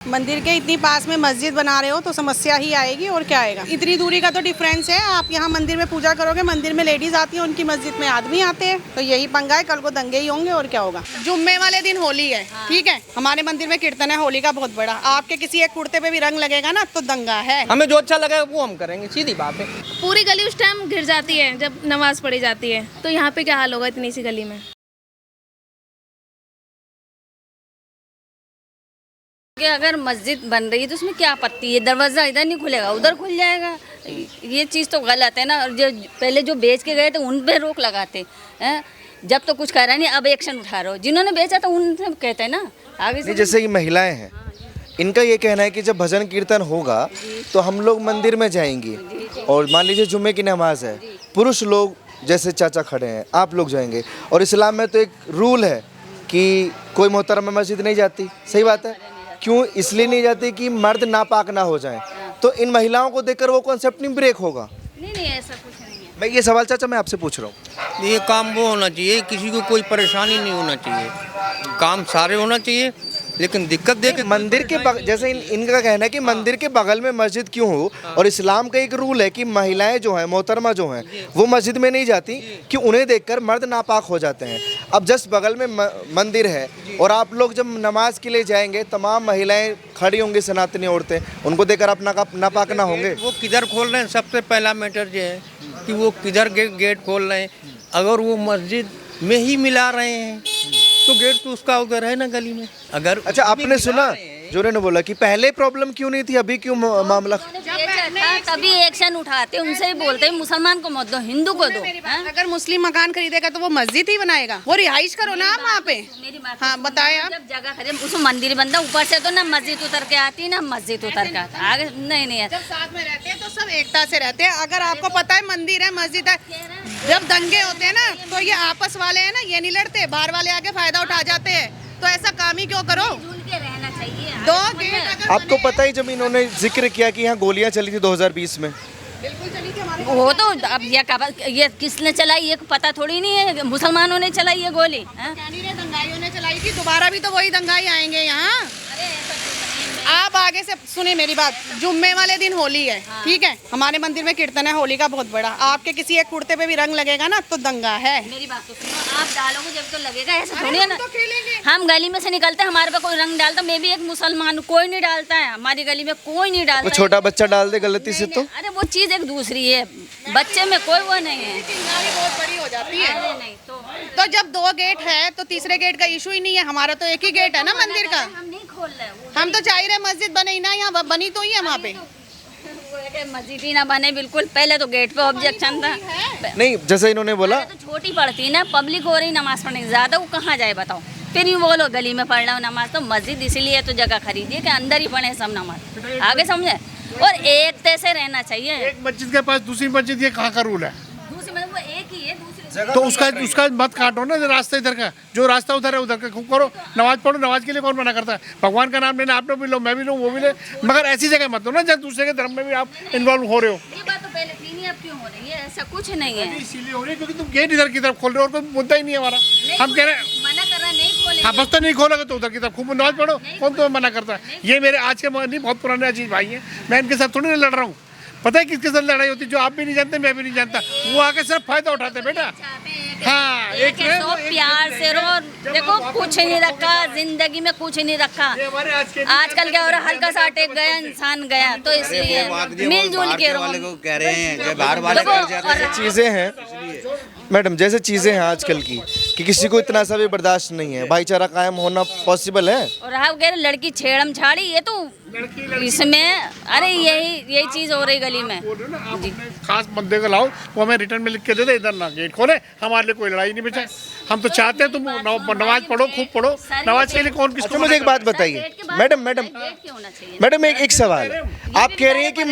मंदिर के इतनी पास में मस्जिद बना रहे हो तो समस्या ही आएगी और क्या आएगा। इतनी दूरी का तो डिफरेंस है। आप यहाँ मंदिर में पूजा करोगे, मंदिर में लेडीज आती है, उनकी मस्जिद में आदमी आते हैं, तो यही पंगा है। कल को दंगे ही होंगे और क्या होगा। जुम्मे वाले दिन होली है, ठीक है, हमारे मंदिर में कीर्तन है होली का बहुत बड़ा। आपके किसी एक कुर्ते पे भी रंग लगेगा ना तो दंगा है। हमें जो अच्छा लगेगा वो हम करेंगे, सीधी बात है। पूरी गली उस टाइम घिर जाती है जब नमाज पढ़ी जाती है, तो यहाँ पे क्या हाल होगा इतनी सी गली में। कि अगर मस्जिद बन रही है तो उसमें क्या आपत्ति है। दरवाज़ा इधर नहीं खुलेगा, उधर खुल जाएगा। ये चीज़ तो गलत है ना। और जो पहले जो बेच के गए थे उन पे रोक लगाते हैं। जब तो कुछ कह रहा नहीं, अब एक्शन उठा रहे हो। जिन्होंने बेचा था उनसे कहते हैं ना आगे से। जैसे कि महिलाएं हैं, इनका ये कहना है कि जब भजन कीर्तन होगा तो हम लोग मंदिर में जाएंगे, और मान लीजिए जुम्मे की नमाज है, पुरुष लोग जैसे चाचा खड़े हैं आप लोग जाएंगे। और इस्लाम में तो एक रूल है कि कोई मोहतरमा मस्जिद नहीं जाती। सही बात है। क्यों इसलिए नहीं जाती कि मर्द नापाक ना हो जाएं। तो इन महिलाओं को देखकर वो कॉन्सेप्ट नहीं ब्रेक होगा। नहीं ऐसा कुछ नहीं है। मैं ये सवाल चाचा मैं आपसे पूछ रहा हूँ। ये काम वो होना चाहिए, किसी को कोई परेशानी नहीं होना चाहिए। काम सारे होना चाहिए, लेकिन दिक्कत देख मंदिर के जैसे इनका कहना है कि मंदिर के बगल में मस्जिद क्यों हो। और इस्लाम का एक रूल है कि महिलाएं जो हैं, मोहतरमा जो हैं, वो मस्जिद में नहीं जाती कि उन्हें देखकर मर्द नापाक हो जाते हैं। अब जस्ट बगल में मंदिर है और आप लोग जब नमाज के लिए जाएंगे, तमाम महिलाएं खड़ी होंगी, सनातनी औरतें, उनको देखकर आप नापाक ना होंगे। वो किधर खोल रहे हैं, सबसे पहला मैटर ये है कि वो किधर गेट खोल रहे हैं। अगर वो मस्जिद में ही मिला रहे हैं तो गेट तो उसका उधर है ना गली में। अगर अच्छा, आपने सुना जो ने बोला कि पहले प्रॉब्लम क्यों नहीं थी, अभी क्यों मामला। तभी एक्शन उठाते, उनसे ही बोलते हैं मुसलमान को मत दो, हिंदू को दो। अगर मुस्लिम मकान खरीदेगा तो वो मस्जिद ही बनाएगा। वो रिहाइश करो ना आप वहाँ पे। हाँ बताए आप। जब जगह खरीद उसमें मंदिर बनता, ऊपर से तो ना मस्जिद उतर के आती ना मस्जिद उतर के आता आगे। नहीं जब साथ में रहते हैं तो सब एकता से रहते हैं। अगर आपको पता है मंदिर है, मस्जिद है, जब दंगे होते हैं ना तो ये आपस वाले हैं ना, ये नहीं लड़ते, बाहर वाले आके फायदा उठा जाते हैं। तो ऐसा काम ही क्यों करो। रहना चाहिए। दो गेट आपको पता ही, जब इन्होंने जिक्र किया कि यहाँ गोलियां चली थी 2020 में, बिल्कुल चली थी हमारे। वो तो अब ये किसने चलाई ये पता थोड़ी नहीं है। मुसलमानों ने चलाई है गोली। दंगाइयों ने चलाई थी, दोबारा भी तो वही दंगाई आएंगे यहाँ। आप आगे से सुने मेरी बात। जुम्मे वाले दिन होली है, ठीक है, हमारे मंदिर में कीर्तन है होली का बहुत बड़ा। आपके किसी एक कुर्ते पे भी रंग लगेगा ना तो दंगा है। मेरी बात तो सुनो, आप डालोगे जब तो लगेगा, ऐसा थोड़ी है ना। तो खेलेंगे। हम गली में से निकलते हैं, हमारे पे कोई रंग डालता, मैं भी एक मुसलमान हूँ, कोई नहीं डालता है हमारी गली में, कोई नहीं डालता। वो छोटा बच्चा डाल दे गलती से तो। अरे वो चीज एक दूसरी है, बच्चे में कोई वो नहीं है। चिंगारी बहुत बड़ी हो जाती है। अरे नहीं तो जब दो गेट है तो तीसरे गेट का इशू ही नहीं है। हमारा तो एक ही गेट है ना मंदिर का। हम नहीं खोल रहे। हम तो चाह रहे मस्जिद बने ही ना, यहाँ बनी तो ही है वहाँ पे। मस्जिद ही ना बने, बिल्कुल। पहले तो गेट पे ऑब्जेक्शन था। नहीं, जैसे इन्होंने बोला तो छोटी पड़ती है ना, पब्लिक हो रही नमाज पढ़ने ज्यादा, वो कहाँ जाए बताओ। फिर यूँ बोलो गली में पढ़ रहा हूँ नमाज, तो मस्जिद इसीलिए तो जगह खरीदी कि अंदर ही पढ़े सब नमाज। आगे समझे। और एकते से रहना चाहिए। एक मस्जिद के पास दूसरी मस्जिद, ये कहाँ का रूल है। दूसरी मतलब वो एक ही है, दूसरी तो उसका मत काटो ना, रास्ता इधर का, जो रास्ता उधर है उधर का खूब करो। नमाज पढ़ो, नमाज के लिए कौन मना करता है। भगवान का नाम लेना, आप लोग भी लो, मैं भी लूँ, वो भी ले, मगर ऐसी जगह मत लो ना जब दूसरे के धर्म में भी आप इन्वॉल्व हो रहे हो। ये बात तो पहले थी नहीं, अब क्यों हो रही है। ऐसा कुछ नहीं है। इसीलिए हो रही है क्योंकि तुम गेट इधर की तरफ खोल रहे हो, और कोई मुद्दा ही नहीं है हमारा। हम कह रहे हैं मना कर रहा नहीं खोले। हाँ, बस तो नहीं खोलोगे तो उधर की तरफ खूब नमाज पढ़ो, कौन तुम्हें मना करता है। ये मेरे आज के नहीं, बहुत पुराने अजीज भाई हैं, मैं इनके साथ थोड़ी ना लड़ रहा हूँ। पता है किसके साथ लड़ाई होती है, जो आप भी नहीं जानते, मैं भी नहीं जानता। वो आके सिर्फ फायदा उठाते बेटा। हाँ, एक तो प्यार से रहो। देखो कुछ नहीं रखा जिंदगी में, कुछ नहीं रखा। आजकल क्या हो रहा है, हल्का सा अटैक गया इंसान गया, तो इसलिए मिलजुल के रहो। कह रहे हैं बाहर वाले चीज़ें हैं मैडम, जैसे चीज़ें हैं आजकल की कि किसी को इतना सा भी बर्दाश्त नहीं है, भाईचारा कायम होना पॉसिबल है। और आप कह रहे लड़की छेड़म छाड़ी, ये तो इसमें अरे यही चीज हो रही गली में। खास बंदे को लाओ, वो हमें रिटर्न में लिख के दे दे, इधर ना गेट खोले, हमारे लिए कोई लड़ाई नहीं बचा। हम तो चाहते हैं तुम नमाज पढ़ो, खूब पढ़ो। नमाज के लिए कौन किसको। मुझे एक बात बताइए मैडम, एक सवाल। आप कह रही हैं कि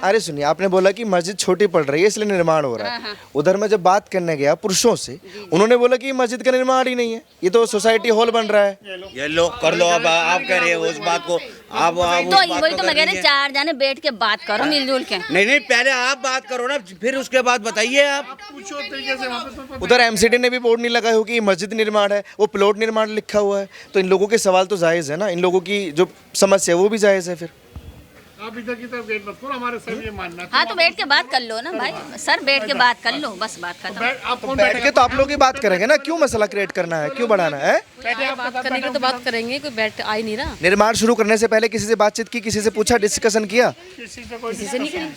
अरे सुनिए, आपने बोला कि मस्जिद छोटी पड़ रही है इसलिए निर्माण हो रहा है। उधर मैं जब बात करने गया पुरुषों से, उन्होंने बोला कि मस्जिद का निर्माण ही नहीं है, ये तो सोसाइटी हॉल बन रहा है। ये लो कर लो, अब आप कह रहे हो उस बात को, आप उस तो बात वही को तो कर मैं कह रही लीजिए। 4 जाने बैठ के बात करो मिलजुल के। नहीं पहले आप बात करो ना, फिर उसके बाद बताइए आप। पूछो तरीके से वहाँ पे तो उधर एमसीडी ने भी बोर्ड नहीं लगाया हो कि ये मस्जिद निर्माण है, वो प्लॉट निर्माण लिखा हुआ है, तो इन लोगों के सवाल तो जायज़ है ना, इन लोगों की जो समस्या है वो भी जायज़ है। फिर आप इधर की तरफ गेट मत खोलो, हमारे सर ये मानना है। हाँ तो बैठ के बात कर लो ना भाई, सर बैठ के बात कर लो, बस बात खत्म। आप कौन बैठ के तो आप लोग ही बात करेंगे ना, क्यों मसला क्रिएट करना है, क्यों बढ़ाना है? बात करेंगे तो बात करेंगे, कोई बैठ आ ही नहीं रहा। निर्माण शुरू करने से पहले किसी से बातचीत की, किसी से पूछा, डिस्कशन किया? किसी से कोई किसी से नहीं करेंगे।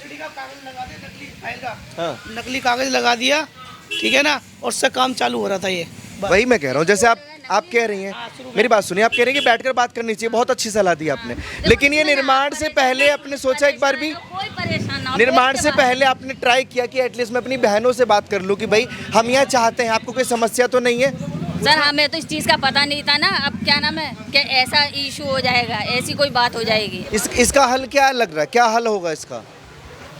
नकली कागज लगा दिया, ठीक है ना, और उससे काम चालू हो रहा था ये। वही मैं कह रहा हूँ, जैसे आप कह रही हैं, मेरी बात सुनिए, आप कह रही हैं कि बैठकर बात करनी चाहिए, बहुत अच्छी सलाह दी आपने, लेकिन ये निर्माण से पहले आपने सोचा एक बार भी, कोई परेशान ना हो, निर्माण बैठ के से बात पहले आपने ट्राई किया कि एटलीस्ट मैं अपनी बहनों से बात कर लूँ कि भाई हम यहाँ चाहते हैं, आपको कोई समस्या तो नहीं है? सर हमें तो इस चीज़ का पता नहीं था ना, अब क्या नाम है कि ऐसा इशू हो जाएगा, ऐसी कोई बात हो जाएगी। इसका हल क्या लग रहा है, क्या हल होगा इसका?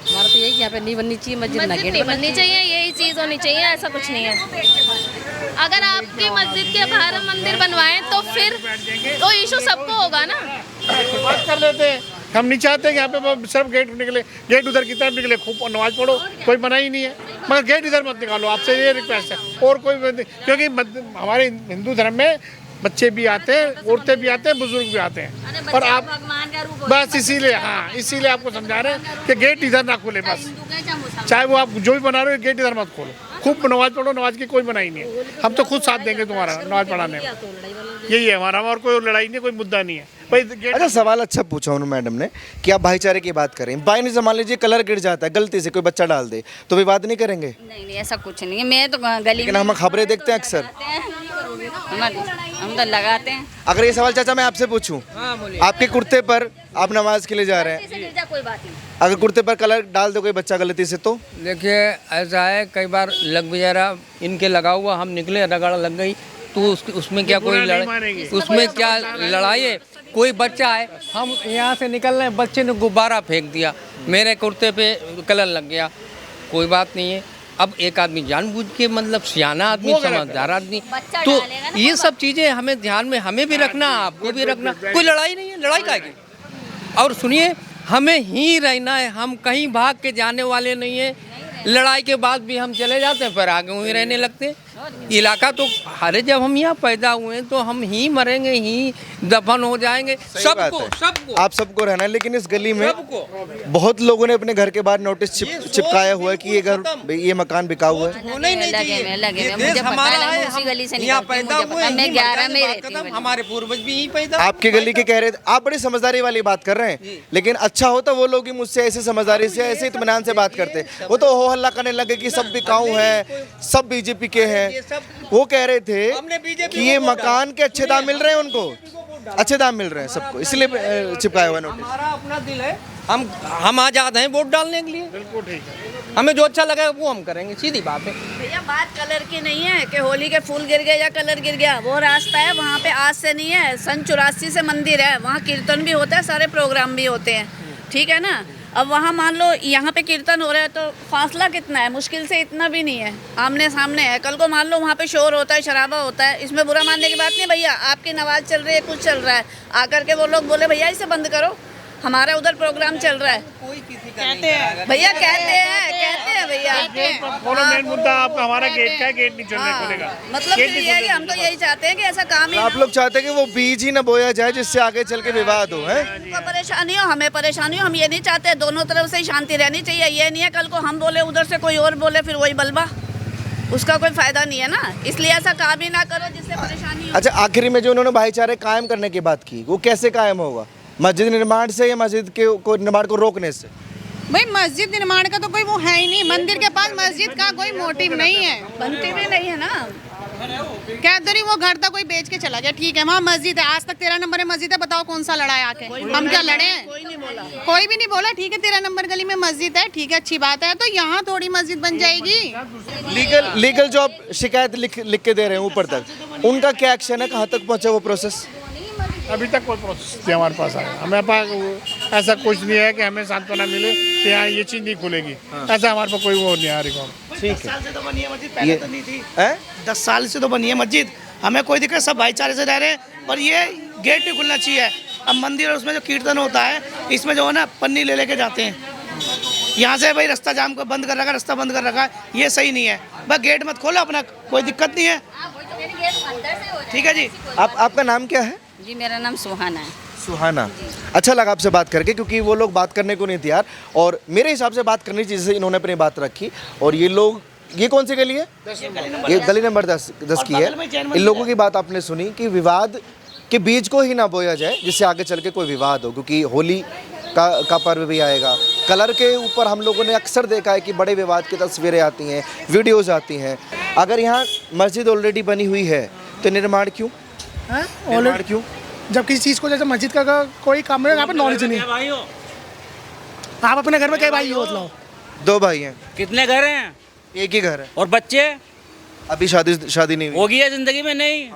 हमारा तो यही यहाँ पे नहीं बननी चाहिए मस्जिद, ना मस्जिद गेट नहीं बननी बननी चाहिए, यही चीज़ होनी चाहिए, ऐसा कुछ नहीं है। अगर आपकी मस्जिद के बाहर मंदिर बनवाएं तो फिर तो इशू सबको होगा ना। बात कर लेते हैं, हम नहीं चाहते कि यहाँ पे वो सिर्फ गेट निकले, गेट उधर की तरफ निकले, खूब नमाज पढ़ो, कोई मना ही नहीं है, मगर गेट इधर मत निकालो, आपसे ये रिक्वेस्ट है। और कोई क्योंकि हमारे हिंदू धर्म में बच्चे भी आते हैं, औरतें भी आते हैं, बुजुर्ग भी आते हैं, और आप भगवान का रूप होता है। बस इसीलिए, हाँ इसीलिए आपको समझा रहे हैं कि गेट इधर ना खोले, बस हिंदू का चाहे मुसलमान। चाहे वो आप जो भी बना रहे हो गेट इधर मत खोलो, खूब नमाज पढ़ो, नमाज की कोई मनाही नहीं है, हम तो खुद साथ देंगे तुम्हारा नमाज पढ़ाने में, यही है हमारा, और कोई लड़ाई नहीं, कोई मुद्दा नहीं है भाई। गेट अच्छा, सवाल अच्छा पूछा उन्होंने मैडम ने कि आप भाईचारे की बात करें, बाई नहीं मान लीजिए कलर गिर जाता है, गलती से कोई बच्चा डाल दे तो विवाद नहीं करेंगे? नहीं ऐसा कुछ नहीं है, मैं तो गली लेकिन हम खबरें देखते हैं अक्सर। हम तो लगाते हैं। अगर ये सवाल चाचा मैं आपसे पूछूं, आपके कुर्ते पर आप नमाज के लिए जा रहे हैं, कोई बात नहीं, अगर कुर्ते पर कलर डाल दो कोई बच्चा गलती से तो? देखिए ऐसा है, कई बार लग भी जा रहा, इनके लगा हुआ, हम निकले, रगड़ लग गई, तो उसमें क्या कोई लड़ाई, उसमें क्या लड़ाई है? कोई बच्चा है, हम यहाँ से निकल रहे हैं, बच्चे ने गुब्बारा फेंक दिया, मेरे कुर्ते पे कलर लग गया, कोई बात नहीं है। अब एक आदमी जानबूझ के, मतलब सियाना आदमी, समझदार आदमी, तो ये सब चीज़ें हमें ध्यान में, हमें भी रखना, आपको भी रखना, कोई लड़ाई नहीं है, लड़ाई का है। और सुनिए, हमें ही रहना है, हम कहीं भाग के जाने वाले नहीं है, लड़ाई के बाद भी हम चले जाते हैं, फिर आगे वहीं रहने लगते हैं। इलाका तो अरे जब हम यहाँ पैदा हुए हैं तो हम ही मरेंगे, ही दफन हो जाएंगे, सबको आप सबको रहना है, लेकिन इस गली में बहुत लोगों ने अपने घर के बाहर नोटिस चिपकाया हुआ है कि ये घर, ये मकान बिका हुआ है। होना ही नहीं चाहिए, ये देश हमारा है, हम यहाँ पैदा हुए, मैं 11 में रहती हूँ। हमारे पूर्वज भी यहीं पैदा। आपके गली के कह रहे थे, आप बड़ी समझदारी वाली बात कर रहे हैं, लेकिन अच्छा होता वो लोग ही मुझसे ऐसे समझदारी से, ऐसे इत्मीनान से बात करते, वो तो हो हल्ला करने लगे कि सब बिकाऊ हैं, सब बीजेपी के हैं। वो कह रहे थे कि ये मकान के अच्छे दाम मिल रहे हैं, उनको अच्छे दाम मिल रहे हैं सबको, इसलिए चिपकाया हुआ नोटिस। हमारा अपना दिल है, हम आजाद हैं वोट डालने के लिए, बिल्कुल ठीक है, हमें जो अच्छा लगेगा वो हम करेंगे, सीधी बात है। भैया बात कलर की नहीं है कि होली के फूल गिर गए या कलर गिर गया, वो रास्ता है वहाँ पे आज से नहीं है, सन 84 से मंदिर है, वहाँ कीर्तन भी होता है, सारे प्रोग्राम भी होते हैं, ठीक है ना। अब वहाँ मान लो यहाँ पे कीर्तन हो रहा है तो फासला कितना है, मुश्किल से इतना भी नहीं है, आमने सामने है। कल को मान लो वहाँ पे शोर होता है, शराबा होता है, इसमें बुरा मानने की बात नहीं भैया, आपकी नमाज चल रही है, कुछ चल रहा है, आकर के वो लोग बोले भैया इसे बंद करो, हमारा उधर प्रोग्राम चल रहा है, कहते हैं भैया, कहते हैं भैया। बोलो मेन मुद्दा आपका हमारा गेट का है, गेट नहीं चलने खोलेगा, मतलब ये है कि हम तो यही चाहते हैं कि ऐसा काम ही आप लोग चाहते हैं कि वो बीज ही न बोया जाए जिससे आगे चल के विवाद हो, है? उनको परेशानी हो, हमें परेशानी हो, हम ये नहीं चाहते, दोनों तरफ से ही शांति रहनी चाहिए। ये नहीं है कल को हम बोले उधर से कोई और बोले, फिर वही बलबा, उसका कोई फायदा नहीं है ना, इसलिए ऐसा काम ही ना करो जिससे परेशानी हो। अच्छा, आखिरी में जो उन्होंने भाईचारे कायम करने की बात की, वो कैसे कायम होगा? मस्जिद निर्माण से या मस्जिद के को निर्माण को रोकने से? भाई मस्जिद निर्माण का तो कोई वो है ही नहीं, मंदिर के पास मस्जिद का कोई मोटिव नहीं है, बनती भी नहीं है ना। क्या दरी वो घर था कोई बेच के चला गया, ठीक है, वहाँ मस्जिद है, आज तक 13 नंबर में मस्जिद है, बताओ कौन सा लड़ा है आके, हम क्या लड़े हैं? कोई नहीं बोला, कोई भी नहीं बोला, ठीक है 13 नंबर गली में मस्जिद है, ठीक है, अच्छी बात है, तो यहाँ थोड़ी मस्जिद बन जाएगी। लीगल जो आप शिकायत लिख के दे रहे हैं ऊपर तक, उनका क्या एक्शन है, कहाँ तक पहुँचा वो प्रोसेस? अभी तक कोई प्रोसेस नहीं हमारे पास आया, हमें पास ऐसा कुछ नहीं है कि हमें सांत्वना मिले तो यहाँ ये चीज़ नहीं खुलेगी। ऐसा हमारे पास कोई वो नहीं आ रही। ठीक 10 है, साल से तो बनी है मस्जिद, पहले तो नहीं थी। हैं? 10 साल से तो बनी है मस्जिद, हमें कोई दिक्कत, सब भाईचारे से रह रहे हैं। पर ये गेट नहीं खुलना चाहिए। अब मंदिर और उसमें जो कीर्तन होता है, इसमें जो है ना पन्नी ले लेके जाते हैं। यहाँ से भाई रास्ता जाम कर बंद कर रखा है, रास्ता बंद कर रखा है, ये सही नहीं है। बस गेट मत खोलो अपना, कोई दिक्कत नहीं है। ठीक है जी। आपका नाम क्या है? जी मेरा नाम सुहाना है। सुहाना, अच्छा लगा आपसे बात करके, क्योंकि वो लोग बात करने को नहीं तैयार और मेरे हिसाब से बात करनी चाहिए जैसे इन्होंने अपनी बात रखी। और ये लोग, ये कौन सी गली है? ये गली नंबर 10 की है। इन लोगों की बात आपने सुनी कि विवाद के बीज को ही ना बोया जाए जिससे आगे चल के कोई विवाद हो, क्योंकि होली का पर्व भी आएगा। कलर के ऊपर हम लोगों ने अक्सर देखा है कि बड़े विवाद की तस्वीरें आती हैं, वीडियोस आती हैं। अगर यहाँ मस्जिद ऑलरेडी बनी हुई है तो निर्माण क्यों? निर्माण क्यों? जब किसी चीज़ को, जैसे मस्जिद का कोई काम है, यहाँ पर नॉलेज नहीं है। आप अपने घर में कई भाई हो? मतलब 2 भाई हैं। कितने घर हैं? एक ही घर है। और बच्चे? अभी शादी नहीं हुई। होगी है जिंदगी में? नहीं।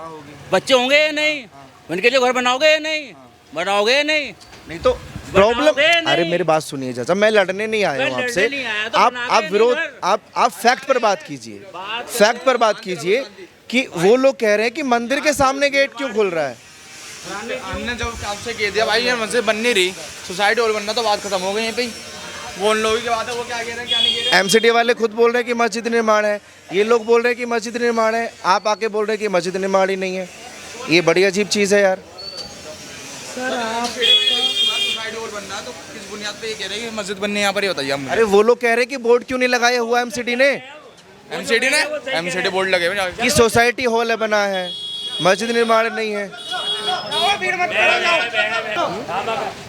बच्चे होंगे या नहीं? उनके लिए घर बनाओगे या नहीं? बनाओगे या नहीं? नहीं तो प्रॉब्लम, अरे मेरी बात सुनिए चाचा, मैं लड़ने नहीं आया हूँ आपसे। आप विरोध, आप फैक्ट पर बात कीजिए। फैक्ट पर बात कीजिए कि वो लोग कह रहे हैं कि मंदिर के सामने गेट क्यों खुल रहा है। हमने जब आपसे कह दिया भाई ये मस्जिद बन नहीं रही, सोसाइटी हॉल बनना, तो बात खत्म हो गई यहीं पे। वो उन लोगों की बात है, वो क्या कह रहे हैं क्या नहीं कह रहे हैं। एमसीडी वाले खुद बोल रहे हैं कि मस्जिद निर्माण है, ये लोग बोल रहे हैं कि मस्जिद निर्माण है, आप आके बोल रहे हैं कि मस्जिद निर्माण ही नहीं है। ये बड़ी अजीब चीज़ है यार। सर आप सोसाइटी हॉल बनना तो किस बुनियाद पे ये कह रहे हैं कि मस्जिद बननी है यहाँ पर, ये बताइए हम। अरे वो लोग कह रहे हैं कि बोर्ड क्यों नहीं लगाया हुआ एमसीडी ने? एमसीडी बोर्ड लगे हुए कि सोसाइटी हॉल बना है, मस्जिद निर्माण नहीं है।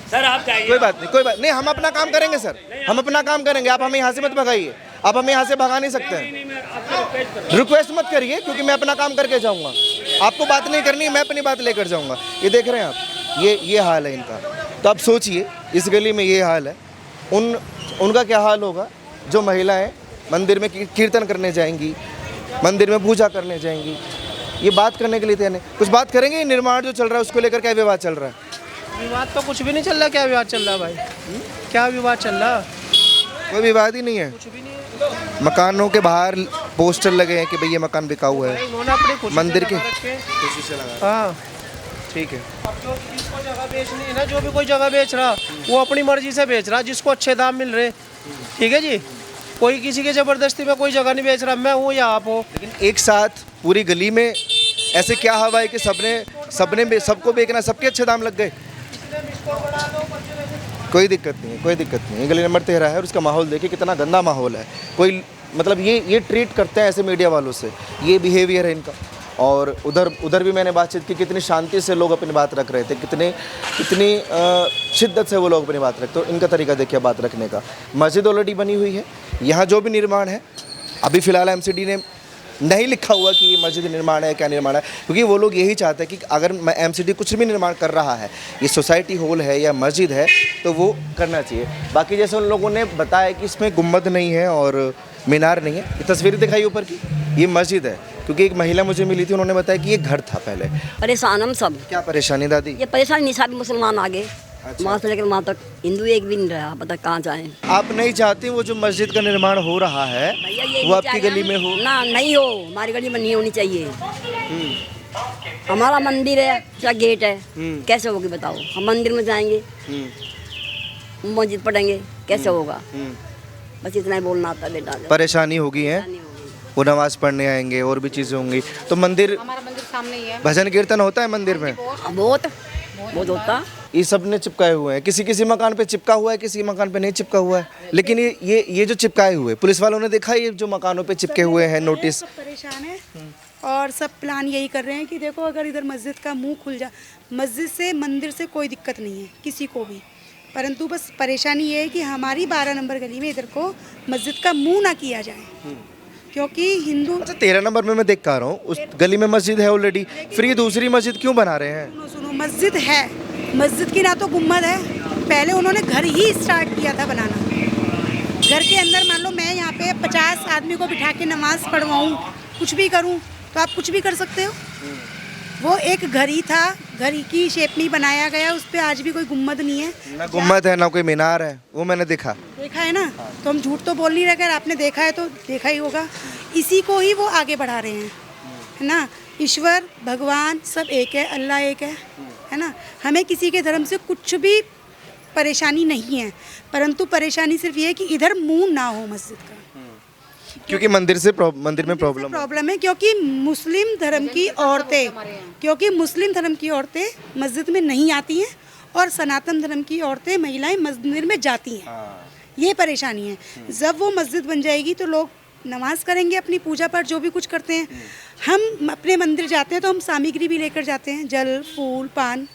सर आप जाइए। कोई बात नहीं, हम अपना काम करेंगे सर, हम अपना काम करेंगे। आप हमें यहाँ से मत भगाइए, आप हमें यहाँ से भगा नहीं सकते हैं। रिक्वेस्ट मत करिए, क्योंकि मैं अपना काम करके जाऊँगा। आपको बात नहीं करनी, मैं अपनी बात लेकर जाऊँगा। ये देख रहे हैं आप, ये हाल है इनका। तो आप सोचिए, इस गली में ये हाल है, उनका क्या हाल होगा जो महिलाएं मंदिर में कीर्तन करने जाएंगी, मंदिर में पूजा करने जाएंगी। ये बात करने के लिए तैयार नहीं। कुछ बात करेंगे? निर्माण जो चल रहा है उसको लेकर क्या विवाद चल रहा है? विवाद तो कुछ भी नहीं चल रहा। क्या विवाद चल रहा है भाई? क्या विवाद चल रहा? कोई विवाद ही नहीं है। मकानों के बाहर पोस्टर लगे हैं कि भाई ये मकान बिका हुआ है मंदिर के। हाँ ठीक है। जो जिसको जगह बेचनी है ना, जो भी कोई जगह बेच रहा वो अपनी मर्जी से बेच रहा, जिसको अच्छे दाम मिल रहे। ठीक है जी, कोई किसी के ज़बरदस्ती में कोई जगह नहीं बेच रहा। मैं हूँ या आप हो, लेकिन एक साथ पूरी गली में ऐसे क्या हवा है कि सबको बेचना, सबके अच्छे दाम लग गए। कोई दिक्कत नहीं है, कोई दिक्कत नहीं है। गली नंबर 13 है और उसका माहौल देखिए कितना गंदा माहौल है। कोई मतलब ये ट्रीट करते हैं ऐसे मीडिया वालों से, ये बिहेवियर है इनका। और उधर भी मैंने बातचीत की, कितनी शांति से लोग अपनी बात रख रहे थे, कितनी शिद्दत से वो लोग अपनी बात रखते। तो इनका तरीका देखिए बात रखने का। मस्जिद ऑलरेडी बनी हुई है, यहाँ जो भी निर्माण है, अभी फ़िलहाल एमसीडी ने नहीं लिखा हुआ कि ये मस्जिद निर्माण है, क्या निर्माण है, क्योंकि वो लोग यही चाहते हैं कि अगर एमसीडी कुछ भी निर्माण कर रहा है, ये सोसाइटी हॉल है या मस्जिद है, तो वो करना चाहिए। बाकी जैसे उन लोगों ने बताया कि इसमें गुम्बद नहीं है और मीनार नहीं है, ये तस्वीर दिखाई ऊपर की, ये मस्जिद है। क्योंकि एक महिला मुझे मिली थी, उन्होंने बताया कि ये घर था पहले। परेशान हम सब। क्या परेशानी दादी? ये परेशान निशा भी मुसलमान आगे, वहाँ से लेकर वहाँ तक हिंदू एक भी नहीं रहा, पता कहाँ जाए। आप नहीं चाहती वो जो मस्जिद का निर्माण हो रहा है वो आपकी गली में हो? ना, नहीं हो, हमारी गली में नहीं होनी चाहिए। हमारा मंदिर है, क्या गेट है, कैसे होगी बताओ? हम मंदिर में जाएंगे, मस्जिद पढ़ेंगे, कैसे होगा? बस इतना ही बोलना आता बेटा। परेशानी होगी है, वो नमाज पढ़ने आएंगे और भी चीज़ें होंगी। तो मंदिर, हमारा मंदिर सामने ही है, भजन कीर्तन होता है मंदिर में? बहुत होता। ये सब ने चिपकाए हुए हैं, किसी मकान पे चिपका हुआ है, किसी मकान पे नहीं चिपका हुआ है। लेकिन ये जो चिपकाए हुए, पुलिस वालों ने देखा ये जो मकानों पे चिपके हुए हैं नोटिस। सब परेशान है और सब प्लान यही कर रहे हैं कि देखो अगर इधर मस्जिद का मुंह खुल जा, मस्जिद से मंदिर से कोई दिक्कत नहीं है किसी को भी, परंतु बस परेशानी ये है कि हमारी 12 नंबर गली में इधर को मस्जिद का मुंह ना किया जाए, क्योंकि हिंदू। अच्छा, 13 नंबर में मैं देख पा रहा हूँ उस गली में मस्जिद है ऑलरेडी, फिर ये दूसरी मस्जिद क्यों बना रहे हैं? सुनो, मस्जिद है, मस्जिद की ना तो गुम्बद है, पहले उन्होंने घर ही स्टार्ट किया था बनाना। घर के अंदर मान लो मैं यहाँ पे 50 आदमी को बिठा के नमाज पढ़वाऊँ, कुछ भी करूँ, तो आप कुछ भी कर सकते हो। वो एक घर ही था, घर की शेप में ही बनाया गया, उस पर आज भी कोई गुम्मद नहीं है। ना गुम्मद है ना कोई मीनार है, वो मैंने देखा है ना। तो हम झूठ तो बोल नहीं रहे, अगर आपने देखा है तो देखा ही होगा। इसी को ही वो आगे बढ़ा रहे हैं, है ना। ईश्वर भगवान सब एक है, अल्लाह एक है ना। हमें किसी के धर्म से कुछ भी परेशानी नहीं है, परंतु परेशानी सिर्फ ये है कि इधर मुंह ना हो मस्जिद का, क्योंकि मंदिर में प्रॉब्लम है। क्योंकि मुस्लिम धर्म की औरतें मस्जिद में नहीं आती हैं और सनातन धर्म की औरतें महिलाएं मंदिर में जाती हैं। ये परेशानी है। जब वो मस्जिद बन जाएगी तो लोग नमाज करेंगे, अपनी पूजा पाठ जो भी कुछ करते हैं। हम अपने मंदिर जाते हैं तो हम सामग्री भी लेकर जाते हैं, जल फूल पान।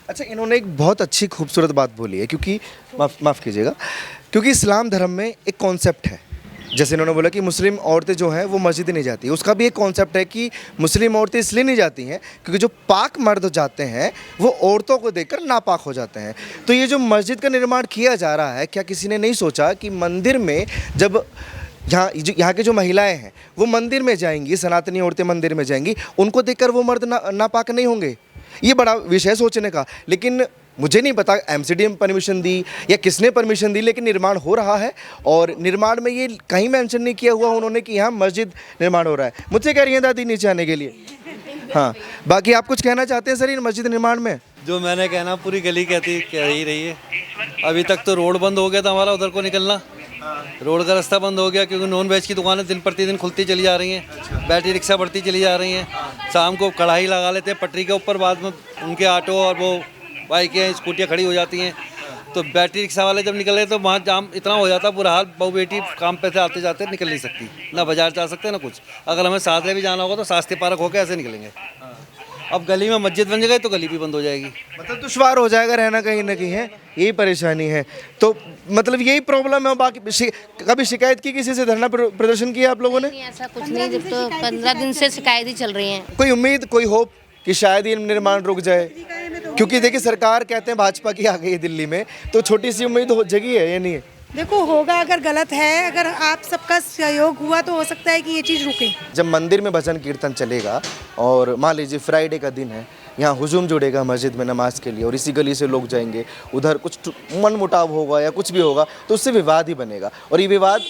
अच्छा, इन्होंने एक बहुत अच्छी खूबसूरत बात बोली है, क्योंकि माफ़ कीजिएगा, क्योंकि इस्लाम धर्म में एक कॉन्सेप्ट है। जैसे इन्होंने बोला कि मुस्लिम औरतें जो हैं वो मस्जिद नहीं जाती, उसका भी एक कॉन्सेप्ट है कि मुस्लिम औरतें इसलिए नहीं जाती हैं क्योंकि जो पाक मर्द जाते हैं वो औरतों को देखकर नापाक हो जाते हैं। तो ये जो मस्जिद का निर्माण किया जा रहा है, क्या किसी ने नहीं सोचा कि मंदिर में जब यहाँ की जो महिलाएं हैं वो मंदिर में जाएंगी, सनातनी औरतें मंदिर में जाएंगी, उनको देखकर वो मर्द नापाक नहीं होंगे? ये बड़ा विषय सोचने का। लेकिन मुझे नहीं पता एमसीडी ने परमिशन दी या किसने परमिशन दी, लेकिन निर्माण हो रहा है और निर्माण में ये कहीं मेंशन नहीं किया हुआ उन्होंने कि यहाँ मस्जिद निर्माण हो रहा है। मुझसे कह रही हैं दादी नीचे आने के लिए। हाँ, बाकी आप कुछ कहना चाहते हैं सर इन मस्जिद निर्माण में? जो मैंने कहना पूरी गली कह ही रही है। अभी तक तो रोड बंद हो गया था हमारा उधर को निकलना, रोड का रास्ता बंद हो गया क्योंकि नॉन वेज की दुकानें दिन प्रतिदिन खुलती चली जा रही हैं, बैटरी रिक्शा बढ़ती चली जा रही हैं। शाम को कढ़ाई लगा लेते हैं पटरी के ऊपर, बाद में उनके ऑटो और वो बाइकें स्कूटियाँ खड़ी हो जाती हैं। तो बैटरी रिक्शा वाले जब निकले तो वहाँ जाम इतना हो जाता, बुरा हाल। बहू बेटी काम पे से आते जाते निकल नहीं सकती, ना बाजार जा सकते ना कुछ। अगर हमें साधरे भी जाना होगा तो शास्त्री पार्क होकर ऐसे निकलेंगे। अब गली में मस्जिद बन जाएगी तो गली भी बंद हो जाएगी, मतलब दुश्वार हो जाएगा रहना कहीं ना कहीं है। यही परेशानी है। तो मतलब यही प्रॉब्लम है। बाकी कभी शिकायत की किसी से, धरना प्रदर्शन किया आप लोगों ने? ऐसा कुछ नहीं, जब तो 15 दिन से शिकायत ही चल रही है। कोई उम्मीद, कोई होप कि शायद ये निर्माण रुक जाए? क्योंकि देखिए सरकार कहते हैं भाजपा की आ गई है दिल्ली में, तो छोटी सी उम्मीद जगी है या नहीं है? देखो होगा, अगर गलत है, अगर आप सबका सहयोग हुआ तो हो सकता है कि ये चीज़ रुके। जब मंदिर में भजन कीर्तन चलेगा और मान लीजिए फ्राइडे का दिन है, यहाँ हुजूम जुड़ेगा मस्जिद में नमाज के लिए और इसी गली से लोग जाएंगे, उधर कुछ मन मुटाव होगा या कुछ भी होगा तो उससे विवाद ही बनेगा और ये विवाद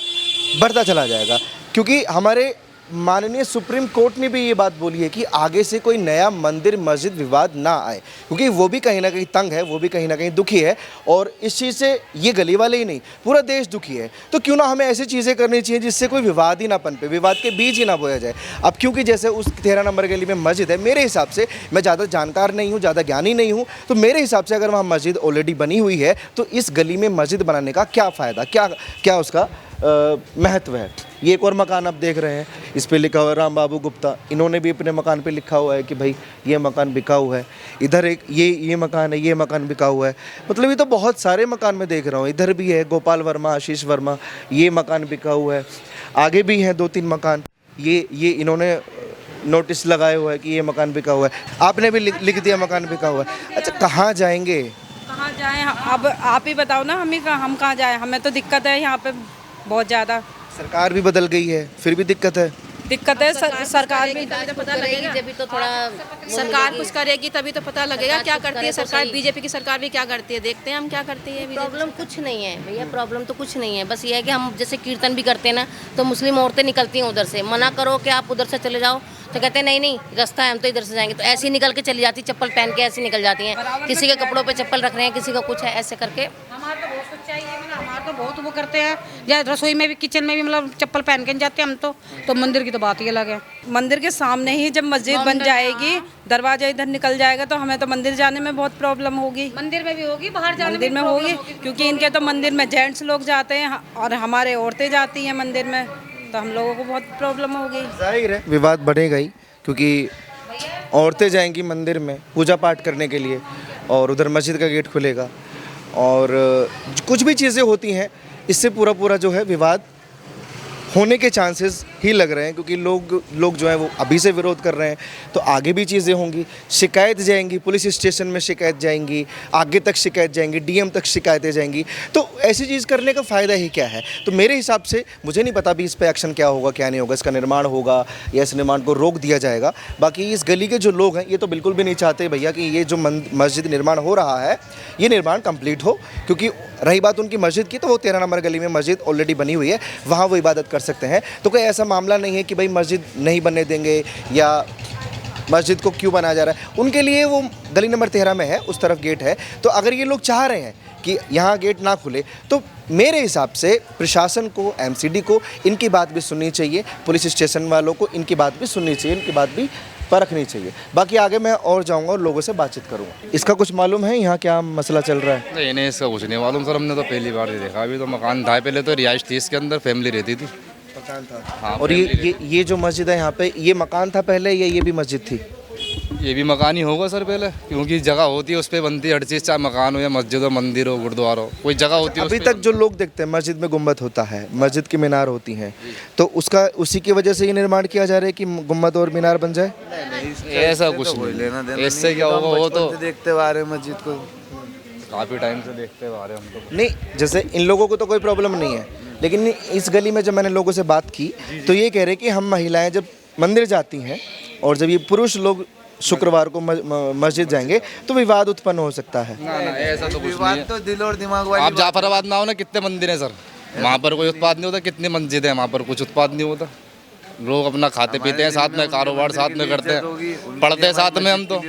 बढ़ता चला जाएगा। क्योंकि हमारे माननीय सुप्रीम कोर्ट ने भी ये बात बोली है कि आगे से कोई नया मंदिर मस्जिद विवाद ना आए, क्योंकि वो भी कहीं ना कहीं तंग है, वो भी कहीं ना कहीं दुखी है और इस चीज़ से ये गली वाले ही नहीं पूरा देश दुखी है। तो क्यों ना हमें ऐसी चीज़ें करनी चाहिए जिससे कोई विवाद ही ना पनपे, विवाद के बीज ही ना बोया जाए। अब क्योंकि जैसे उस 13 नंबर गली में मस्जिद है, मेरे हिसाब से, मैं ज़्यादा जानकार नहीं हूँ, ज़्यादा ज्ञानी नहीं हूँ, तो मेरे हिसाब से अगर वहाँ मस्जिद ऑलरेडी बनी हुई है तो इस गली में मस्जिद बनाने का क्या फ़ायदा, क्या उसका महत्व है। ये एक और मकान आप देख रहे हैं, इस पे लिखा हुआ है राम बाबू गुप्ता, इन्होंने भी अपने मकान पे लिखा हुआ है कि भाई ये मकान बिका हुआ है। इधर एक ये मकान है, ये मकान बिका हुआ है। मतलब ये तो बहुत सारे मकान में देख रहा हूँ। इधर भी है गोपाल वर्मा, आशीष वर्मा, ये मकान बिका हुआ है। आगे भी हैं 2-3 मकान, ये इन्होंने नोटिस लगाया हुआ है कि ये मकान बिका हुआ है। आपने भी लिख दिया मकान बिका हुआ है। अच्छा, कहाँ जाएंगे, कहाँ जाएँ? अब आप ही बताओ ना, हम कहाँ जाएँ? हमें तो दिक्कत है यहाँ पे बहुत ज़्यादा। सरकार भी बदल गई है फिर भी दिक्कत है। सरकार भी पता लगेगा जब तो थोड़ा सरकार कुछ करेगी तभी तो पता लगेगा क्या करती है सरकार। बीजेपी की सरकार भी क्या करती है, देखते हैं हम क्या करती है। प्रॉब्लम कुछ नहीं है भैया, प्रॉब्लम तो कुछ नहीं है। बस ये है कि हम जैसे कीर्तन भी करते हैं ना, तो मुस्लिम औरतें निकलती हैं उधर से, मना करो कि आप उधर से चले जाओ तो कहते हैं नहीं रास्ता है, हम तो इधर से जाएंगे। तो ऐसे ही निकल के चली जाती, चप्पल पहन के ऐसे निकल जाती हैं। किसी के कपड़ों पे चप्पल रख रहे हैं, किसी का कुछ है, ऐसे करके। हमारा तो बहुत सच्चाई है, हमारा तो बहुत वो करते हैं, या रसोई में भी, किचन में भी, मतलब चप्पल पहन के जाते हैं हम तो मंदिर की तो बात ही अलग है। मंदिर के सामने ही जब मस्जिद बन जाएगी, दरवाजा इधर निकल जाएगा तो हमें तो मंदिर जाने में बहुत प्रॉब्लम होगी। मंदिर में भी होगी, बाहर जाने मंदिर में होगी, क्योंकि इनके तो मंदिर में जेंट्स लोग जाते हैं और हमारे औरतें जाती हैं मंदिर में, तो हम लोगों को बहुत प्रॉब्लम होगी। जाहिर है विवाद बढ़ेगा ही, क्योंकि औरतें जाएंगी मंदिर में पूजा पाठ करने के लिए और उधर मस्जिद का गेट खुलेगा और कुछ भी चीज़ें होती हैं, इससे पूरा जो है विवाद होने के चांसेस ही लग रहे हैं, क्योंकि लोग जो है वो अभी से विरोध कर रहे हैं, तो आगे भी चीज़ें होंगी, शिकायत जाएंगी, पुलिस स्टेशन में शिकायत जाएंगी, आगे तक शिकायत जाएंगी, डीएम तक शिकायतें जाएंगी, तो ऐसी चीज़ करने का फ़ायदा ही क्या है। तो मेरे हिसाब से मुझे नहीं पता अभी इस पर एक्शन क्या होगा क्या नहीं होगा, इसका निर्माण होगा या इस निर्माण को रोक दिया जाएगा। बाकी इस गली के जो लोग हैं ये तो बिल्कुल भी नहीं चाहते भैया कि ये जो मस्जिद निर्माण हो रहा है ये निर्माण कंप्लीट हो, क्योंकि रही बात उनकी मस्जिद की, तो वो 13 नंबर गली में मस्जिद ऑलरेडी बनी हुई है, वहाँ वो इबादत कर सकते हैं। तो कोई ऐसा मामला नहीं है कि भाई मस्जिद नहीं बनने देंगे या मस्जिद को क्यों बनाया जा रहा है। उनके लिए वो गली नंबर 13 में है, उस तरफ गेट है, तो अगर ये लोग चाह रहे हैं कि यहाँ गेट ना खुले, तो मेरे हिसाब से प्रशासन को, एमसीडी को इनकी बात भी सुननी चाहिए, पुलिस स्टेशन वालों को इनकी बात भी सुननी चाहिए, इनकी बात भी परखनी चाहिए। बाकी आगे मैं और जाऊंगा और लोगों से बातचीत करूंगा। इसका कुछ मालूम है यहाँ क्या मसला चल रहा है? नहीं, इसका कुछ नहीं मालूम सर, हमने तो पहली बार ही देखा। अभी तो मकान था, पहले तो रिहाइश थी, इसके अंदर फैमिली रहती थी, मकान था। हाँ, और ये जो मस्जिद है यहाँ पे, ये मकान था पहले या ये भी मस्जिद थी? ये भी मकान ही होगा सर पहले, क्योंकि जगह होती है उस पर बनती है हर चीज़, चाहे मकान हो या मस्जिद हो, मंदिर हो, गुरुद्वारा हो, कोई जगह होती है। अभी तक जो लोग देखते हैं मस्जिद में गुम्बद होता है, मस्जिद की मीनार होती हैं, तो उसका उसी की वजह से ये निर्माण किया जा रहा है कि गुम्बद और मीनार बन जाए? ऐसा कुछ नहीं, इससे क्या होगा, वो तो देखते आ रहे हैं मस्जिद को, काफ़ी टाइम से देखते आ रहे हैं हम तो। नहीं, जैसे इन लोगों को तो कोई प्रॉब्लम नहीं है, लेकिन इस गली में जब मैंने लोगों से बात की तो ये कह रहे कि हम महिलाएं जब मंदिर जाती हैं और जब ये पुरुष लोग शुक्रवार को मस्जिद जाएंगे तो विवाद उत्पन्न हो सकता है। ना, ऐसा तो कुछ नहीं है। तो दिल और दिमाग वाली आप जाफराबाद में आओ ना, कितने मंदिर हैं सर, वहाँ पर कोई उत्पाद नहीं होता, कितनी मस्जिद है वहाँ पर, कुछ उत्पाद नहीं होता, लोग अपना खाते पीते हैं साथ में, कारोबार साथ में करते हैं, पढ़ते हैं साथ में हम तो।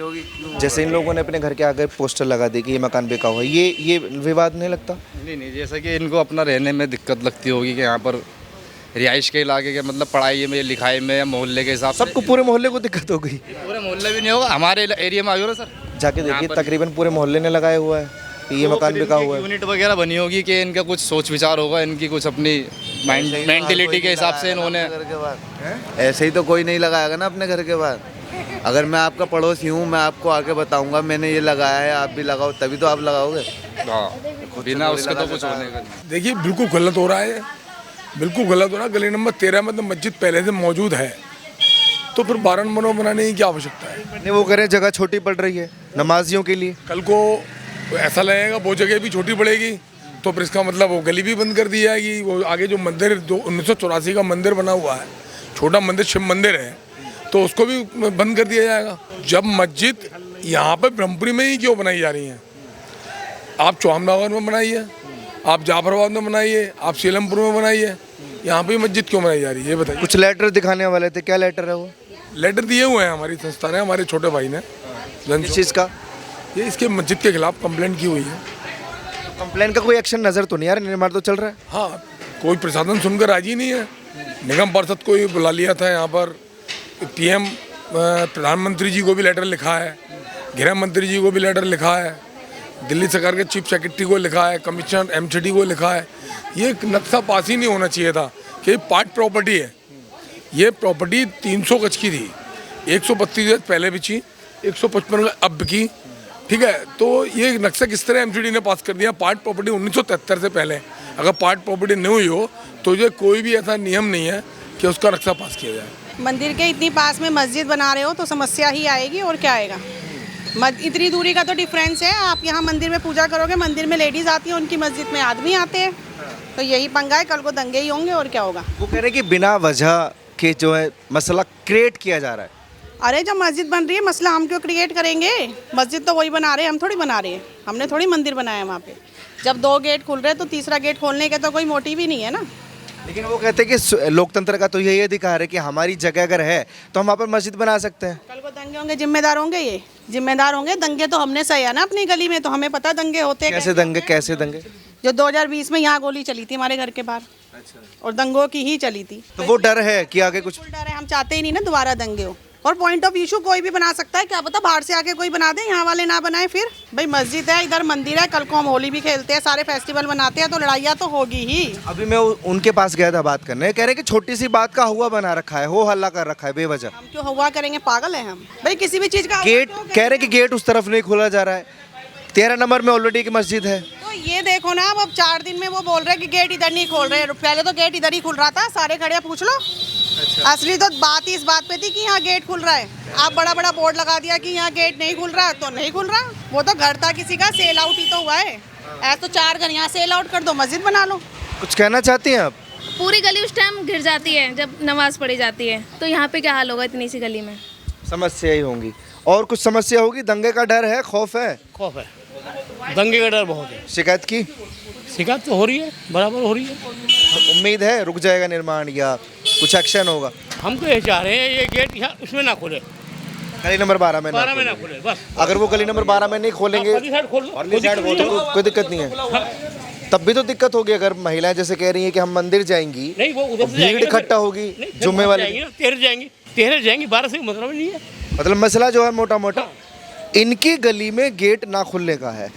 जैसे इन लोगों ने अपने घर के आगे पोस्टर लगा दी कि ये मकान बेचा हुआ है, ये विवाद नहीं लगता? नहीं, जैसा कि इनको अपना रहने में दिक्कत लगती होगी कि यहाँ पर रिहाइश के इलाके के, मतलब पढ़ाई में, लिखाई में या मोहल्ले के हिसाब से सबको, पूरे मोहल्ले को दिक्कत हो गई। पूरे मोहल्ले भी नहीं होगा, हमारे एरिया में आयो ना सर, जाके देखिए तकरीबन पूरे मोहल्ले ने लगाया हुआ है कि ये मकान बिका हुआ है। यूनिट वगैरह बनी होगी कि इनका कुछ सोच विचार होगा, इनकी कुछ अपनी मेंटेलिटी के हिसाब से इन्होंने। ऐसे ही तो कोई नहीं लगाएगा ना अपने घर के बाहर। अगर मैं आपका पड़ोसी हूँ, मैं आपको आके बताऊंगा मैंने ये लगाया है, आप भी लगाओ, तभी तो आप लगाओगे। बिना उसके तो कुछ होने का। देखिए बिल्कुल गलत हो रहा है, बिल्कुल गलत हो रहा है। गली नंबर 13 में तो मस्जिद पहले से मौजूद है, तो फिर 12 नंबर बनाने की क्या आवश्यकता है? नहीं, वो करें, जगह छोटी पड़ रही है नमाजियों के लिए, कल को ऐसा लगेगा वो जगह भी छोटी पड़ेगी, तो फिर इसका मतलब वो गली भी बंद कर दी जाएगी। वो आगे जो मंदिर 1984 का मंदिर बना हुआ है, छोटा मंदिर, शिव मंदिर है, तो उसको भी बंद कर दिया जाएगा। जब मस्जिद यहाँ पर ब्रह्मपुरी में ही क्यों बनाई जा रही है? आप चौहानबाग में बनाइए, आप जाफराबाद में बनाइए, आप सीलमपुर में बनाइए, यहाँ पे मस्जिद क्यों बनाई जा रही है ये बताइए। कुछ लेटर दिखाने वाले थे, क्या लेटर है वो? लेटर दिए हुए हैं हमारी संस्था ने, हमारे छोटे भाई ने। किस चीज़ का? ये इसके मस्जिद के खिलाफ कंप्लेंट की हुई है। कंप्लेंट का कोई एक्शन नज़र तो नहीं आ रहा, निर्माण तो चल रहा है। हाँ, कोई प्रशासन सुनकर राजी नहीं है। निगम पार्षद को ही बुला लिया था यहाँ पर, पीएम प्रधानमंत्री जी को भी लेटर लिखा है, गृह मंत्री जी को भी लेटर लिखा है, दिल्ली सरकार के चीफ सेक्रेटरी को लिखा है, कमिश्नर एमसीडी को लिखा है। ये नक्शा पास ही नहीं होना चाहिए था कि पार्ट प्रॉपर्टी है। ये प्रॉपर्टी 300 गज की थी, 132 गज पहले बिची, 155 गज अब बिकी, ठीक है। तो ये नक्शा किस तरह एमसीडी ने पास कर दिया? पार्ट प्रॉपर्टी 1973 से पहले, अगर पार्ट प्रॉपर्टी नहीं हुई हो तो ये कोई भी ऐसा नियम नहीं है कि उसका नक्शा पास किया जाए। मंदिर के इतनी पास में मस्जिद बना रहे हो तो समस्या ही आएगी, और क्या आएगा। इतनी दूरी का तो डिफरेंस है। आप यहाँ मंदिर में पूजा करोगे, मंदिर में लेडीज़ आती हैं, उनकी मस्जिद में आदमी आते हैं, तो यही पंगा है, कल को दंगे ही होंगे, और क्या होगा। वो कह रहे हैं कि बिना वजह के जो है मसला क्रिएट किया जा रहा है। अरे जब मस्जिद बन रही है, मसला हम क्यों क्रिएट करेंगे? मस्जिद तो वही बना रहे हैं, हम थोड़ी बना रहे हैं, हमने थोड़ी मंदिर बनाया है वहाँ पे। जब 2 गेट खुल रहे हैं तो तीसरा गेट खोलने का तो कोई मोटिव ही नहीं है ना। लेकिन वो कहते हैं कि लोकतंत्र का तो यही अधिकार है कि हमारी जगह अगर है तो हम वहाँ पर मस्जिद बना सकते हैं। कल को दंगे होंगे, जिम्मेदार होंगे, ये जिम्मेदार होंगे। दंगे तो हमने सही है ना अपनी गली में, तो हमें पता दंगे होते हैं। कैसे दंगे? कैसे दंगे? जो 2020 में यहाँ गोली चली थी हमारे घर के बाहर, और दंगों की ही चली थी। तो वो डर है कि आगे कुछ डर है, हम चाहते ही नहीं ना दोबारा दंगे हो। और पॉइंट ऑफ इशू कोई भी बना सकता है, क्या पता बाहर से आके कोई बना दे, यहाँ वाले ना बनाए। फिर भाई मस्जिद है, इधर मंदिर है, कल को हम होली भी खेलते हैं, सारे फेस्टिवल मनाते हैं, तो लड़ाइयाँ तो होगी ही। अभी मैं उनके पास गया था बात करने, कह रहे कि छोटी सी बात का हुआ बना रखा है, हो हल्ला कर रखा है बेवजह। हम क्यों हुआ करेंगे, पागल है हम? भाई किसी भी चीज़ का गेट, कह रहे कि गेट उस तरफ नहीं खोला जा रहा है, 13 नंबर में ऑलरेडी एक मस्जिद है। तो ये देखो ना, अब 4 दिन में वो बोल रहे हैं कि गेट इधर नहीं खोल रहे। पहले तो गेट इधर ही खुल रहा था, सारे खड़े पूछ लो। असली तो बात ही इस बात पे थी कि यहाँ गेट खुल रहा है। आप बड़ा बड़ा बोर्ड लगा दिया कि यहाँ गेट नहीं खुल रहा, तो नहीं खुल रहा। वो तो घर था किसी का, सेल आउट ही तो हुआ है। ऐसा तो 4 घर यहाँ सेल आउट कर दो, मस्जिद बना लो। कुछ कहना चाहती हैं आप? पूरी गली उस टाइम घिर जाती है जब नमाज पढ़ी जाती है, तो यहाँ पे क्या हाल होगा इतनी सी गली में? समस्या ही होंगी। और कुछ समस्या होगी? दंगे का डर है, खौफ है? खौफ है, दंगे का डर बहुत है। शिकायत की? शिकायत तो हो रही है, बराबर हो रही है। तो उम्मीद है रुक जाएगा निर्माण या कुछ एक्शन होगा? हम तो ये चाह रहे हैं ये गेट यहाँ उसमें ना खोले, गली नंबर 12 में ना खोले बस। अगर वो गली नंबर 12 में नहीं खोलेंगे तो कोई दिक्कत नहीं है। तब भी तो दिक्कत होगी अगर महिलाएं जैसे कह रही हैं कि हम मंदिर जाएंगी, नहीं वो उधर भीड़ इकट्ठा होगी जुम्मे वाले, तेरह जाएंगी 12 से मतलब नहीं है। मतलब मसला जो है मोटा मोटा इनकी गली में गेट ना खुलने का है।